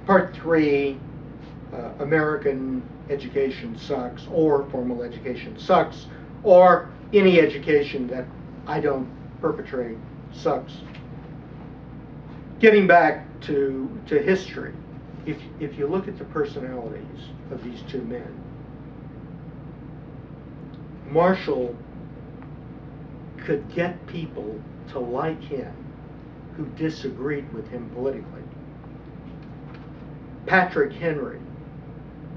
Part 3, American education sucks, or formal education sucks, or any education that I don't perpetrate sucks. Getting back to history, if you look at the personalities of these two men, Marshall could get people to like him who disagreed with him politically. Patrick Henry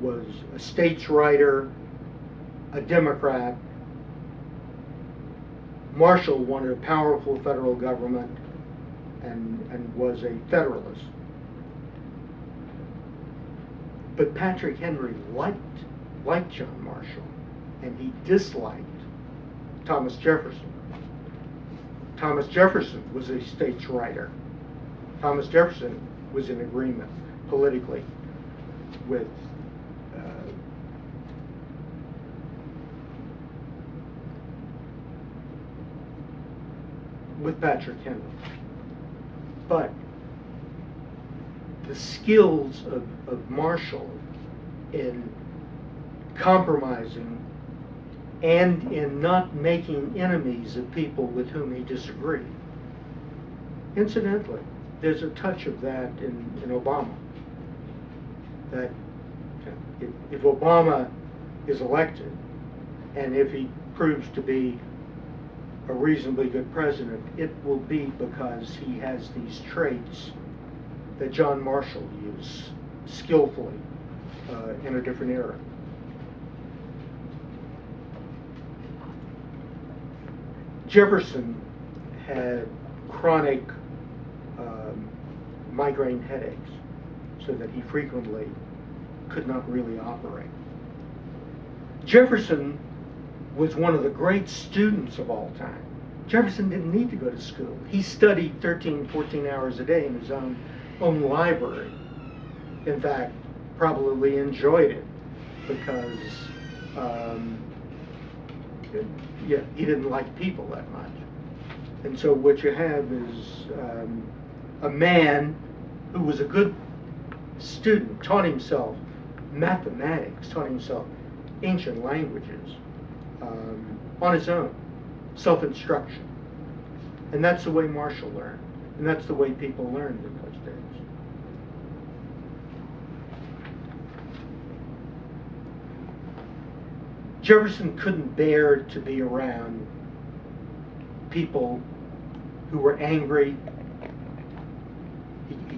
was a states writer, a Democrat. Marshall wanted a powerful federal government and was a Federalist. But Patrick Henry liked John Marshall, and he disliked Thomas Jefferson. Thomas Jefferson was a states writer. Thomas Jefferson was in agreement politically with Patrick Henry. But the skills of Marshall in compromising and in not making enemies of people with whom he disagreed. Incidentally, there's a touch of that in Obama. That if Obama is elected, and if he proves to be a reasonably good president, it will be because he has these traits that John Marshall used skillfully in a different era. Jefferson had chronic migraine headaches, so that he frequently could not really operate. Jefferson was one of the great students of all time. Jefferson didn't need to go to school. He studied 13, 14 hours a day in his own library. In fact, probably enjoyed it because he didn't like people that much. And so what you have is a man who was a good student, taught himself mathematics, taught himself ancient languages on his own, self-instruction. And that's the way Marshall learned. And that's the way people learned in those days. Jefferson couldn't bear to be around people who were angry.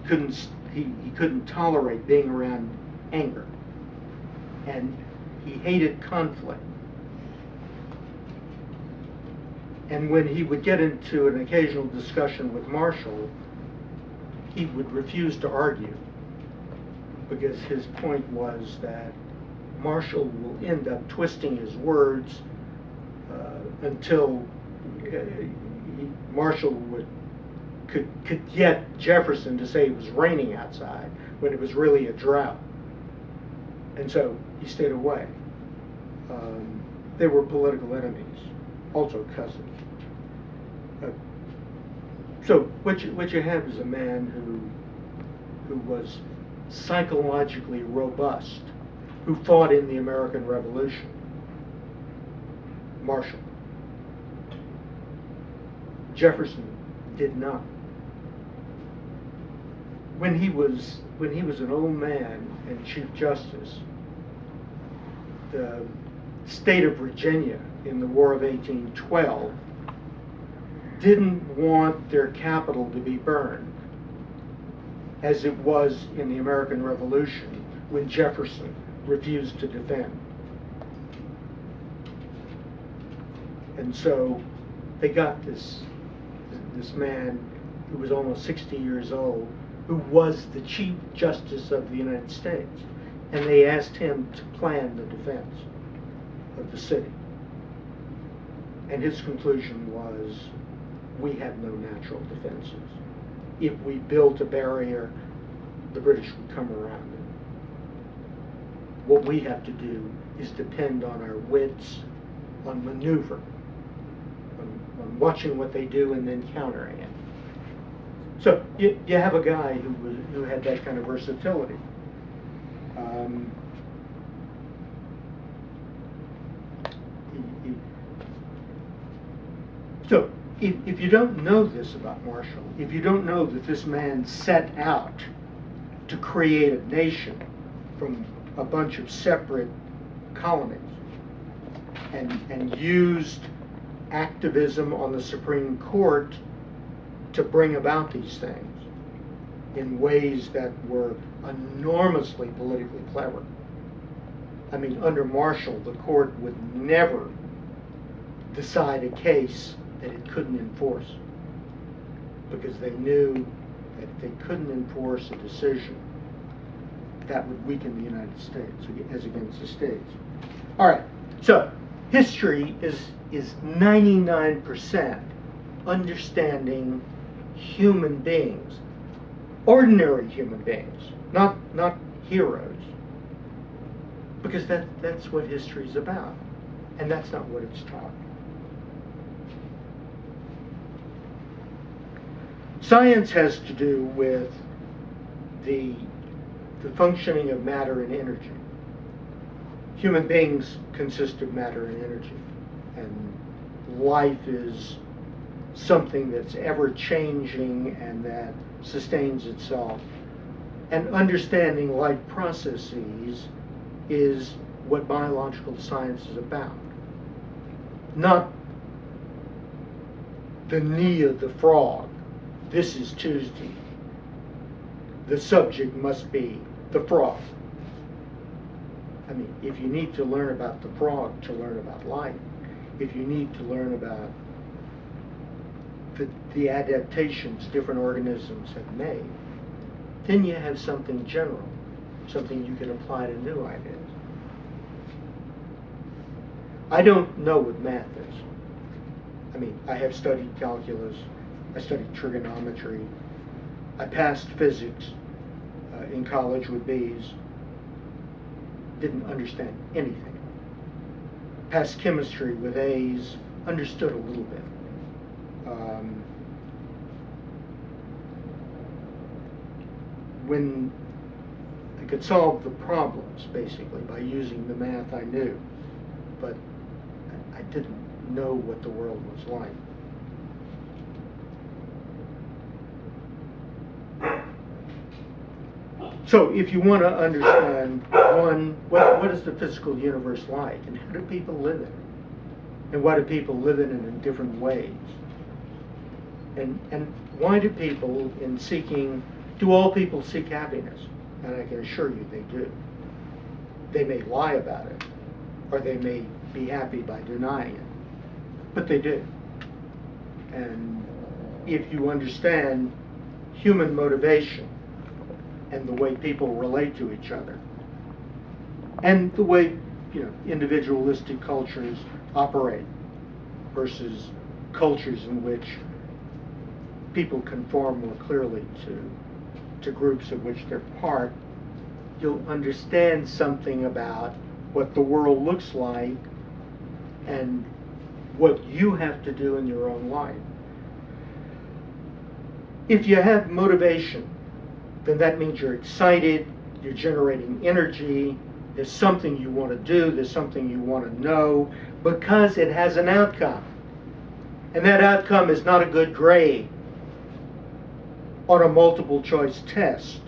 He couldn't tolerate being around anger, and he hated conflict. And when he would get into an occasional discussion with Marshall, he would refuse to argue, because his point was that Marshall will end up twisting his words until Marshall could get Jefferson to say it was raining outside when it was really a drought. And so he stayed away. They were political enemies, also cousins. So what you have is a man who was psychologically robust, who fought in the American Revolution. Marshall. Jefferson did not. When he was an old man and Chief Justice, the state of Virginia in the War of 1812 didn't want their capital to be burned, as it was in the American Revolution when Jefferson refused to defend. And so they got this man who was almost 60 years old, who was the Chief Justice of the United States, and they asked him to plan the defense of the city. And his conclusion was, we have no natural defenses. If we built a barrier, the British would come around it. What we have to do is depend on our wits, on maneuver, on watching what they do and then countering it. So you have a guy who had that kind of versatility. Um, so if you don't know this about Marshall, if you don't know that this man set out to create a nation from a bunch of separate colonies and used activism on the Supreme Court to bring about these things in ways that were enormously politically clever. I mean, under Marshall, the court would never decide a case that it couldn't enforce, because they knew that if they couldn't enforce a decision, that would weaken the United States as against the states. All right, so history is 99% understanding human beings, ordinary human beings, not heroes, because that's what history is about, and that's not what it's taught. Science has to do with the functioning of matter and energy. Human beings consist of matter and energy, and life is something that's ever changing and that sustains itself. And understanding life processes is what biological science is about. Not the knee of the frog. This is Tuesday. The subject must be the frog. I mean, if you need to learn about the frog to learn about life, if you need to learn about the adaptations different organisms have made, then you have something general, something you can apply to new ideas. I don't know what math is. I mean, I have studied calculus, I studied trigonometry, I passed physics in college with B's, didn't understand anything. Passed chemistry with A's, understood a little bit. When I could solve the problems, basically, by using the math I knew, but I didn't know what the world was like. So if you want to understand, one, what is the physical universe like, and how do people live in it? And why do people live in it in different ways? And why do people, do all people seek happiness? And I can assure you they do. They may lie about it, or they may be happy by denying it, but they do. And if you understand human motivation and the way people relate to each other, and the way individualistic cultures operate versus cultures in which people conform more clearly to groups of which they're part, you'll understand something about what the world looks like and what you have to do in your own life. If you have motivation, then that means you're excited, you're generating energy, there's something you want to do, there's something you want to know, because it has an outcome. And that outcome is not a good grade on a multiple choice test.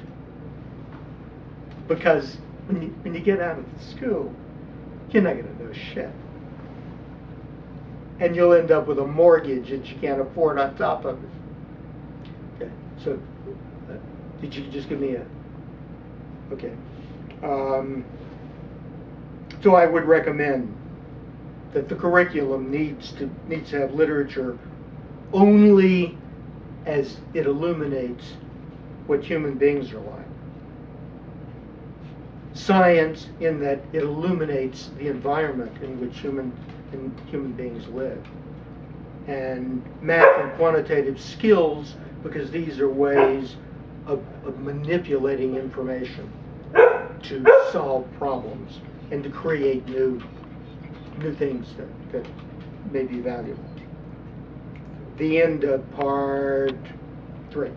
Because when you get out of school, you're not going to know shit. And you'll end up with a mortgage that you can't afford on top of it. Okay, so did you just give me a... Okay. So I would recommend that the curriculum needs to have literature only as it illuminates what human beings are like. Science in that it illuminates the environment in which human beings live. And math and quantitative skills, because these are ways of manipulating information to solve problems and to create new things that may be valuable. The end of part 3.